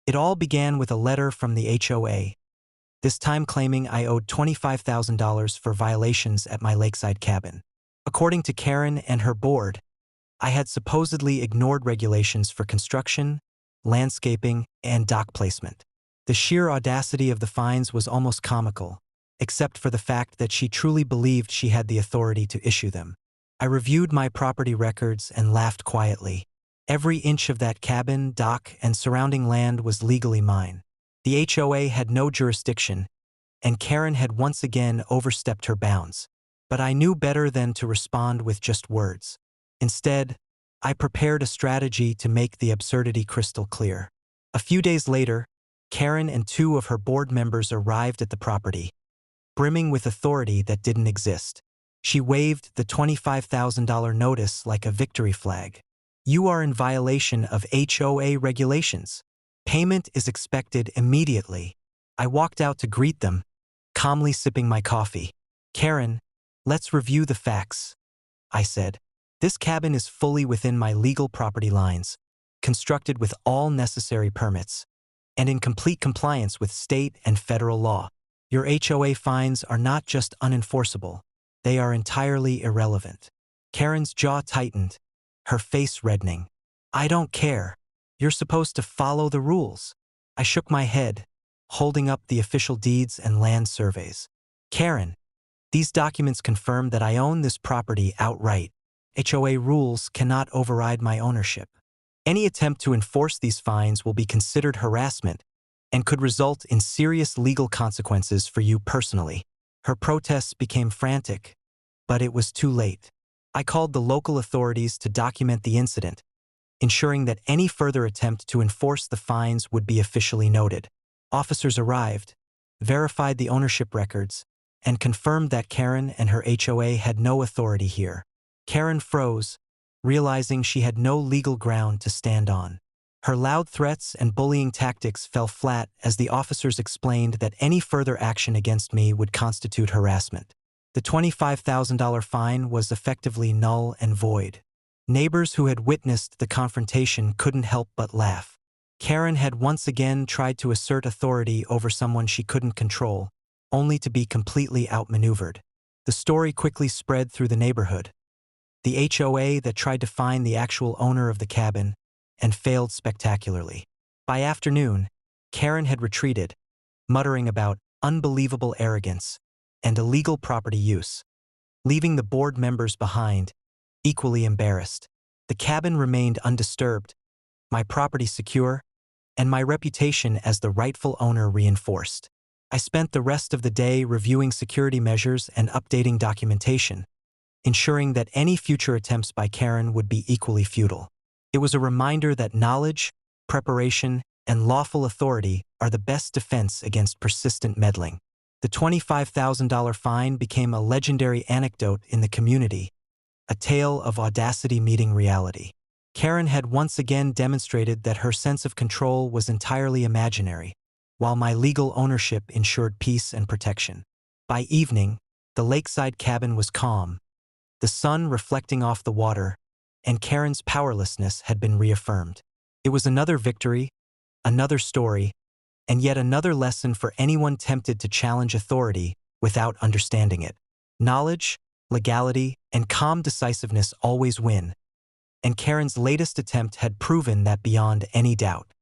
It all began with a letter from the HOA, this time claiming I owed $25,000 for violations at my lakeside cabin. According to Karen and her board, I had supposedly ignored regulations for construction, landscaping, and dock placement. The sheer audacity of the fines was almost comical, except for the fact that she truly believed she had the authority to issue them. I reviewed my property records and laughed quietly. Every inch of that cabin, dock, and surrounding land was legally mine. The HOA had no jurisdiction, and Karen had once again overstepped her bounds. But I knew better than to respond with just words. Instead, I prepared a strategy to make the absurdity crystal clear. A few days later, Karen and two of her board members arrived at the property, brimming with authority that didn't exist. She waved the $25,000 notice like a victory flag. "You are in violation of HOA regulations. Payment is expected immediately." I walked out to greet them, calmly sipping my coffee. "Karen, let's review the facts," I said. "This cabin is fully within my legal property lines, constructed with all necessary permits, and in complete compliance with state and federal law. Your HOA fines are not just unenforceable, they are entirely irrelevant." Karen's jaw tightened, her face reddening. "I don't care. You're supposed to follow the rules." I shook my head, holding up the official deeds and land surveys. "Karen, these documents confirm that I own this property outright. HOA rules cannot override my ownership. Any attempt to enforce these fines will be considered harassment and could result in serious legal consequences for you personally." Her protests became frantic, but it was too late. I called the local authorities to document the incident, ensuring that any further attempt to enforce the fines would be officially noted. Officers arrived, verified the ownership records, and confirmed that Karen and her HOA had no authority here. Karen froze, realizing she had no legal ground to stand on. Her loud threats and bullying tactics fell flat as the officers explained that any further action against me would constitute harassment. The $25,000 fine was effectively null and void. Neighbors who had witnessed the confrontation couldn't help but laugh. Karen had once again tried to assert authority over someone she couldn't control, only to be completely outmaneuvered. The story quickly spread through the neighborhood. The HOA that tried to find the actual owner of the cabin and failed spectacularly. By afternoon, Karen had retreated, muttering about unbelievable arrogance and illegal property use, leaving the board members behind, equally embarrassed. The cabin remained undisturbed, my property secure, and my reputation as the rightful owner reinforced. I spent the rest of the day reviewing security measures and updating documentation, ensuring that any future attempts by Karen would be equally futile. It was a reminder that knowledge, preparation, and lawful authority are the best defense against persistent meddling. The $25,000 fine became a legendary anecdote in the community, a tale of audacity meeting reality. Karen had once again demonstrated that her sense of control was entirely imaginary, while my legal ownership ensured peace and protection. By evening, the lakeside cabin was calm, the sun reflecting off the water, and Karen's powerlessness had been reaffirmed. It was another victory, another story, and yet another lesson for anyone tempted to challenge authority without understanding it. Knowledge, legality, and calm decisiveness always win, and Karen's latest attempt had proven that beyond any doubt.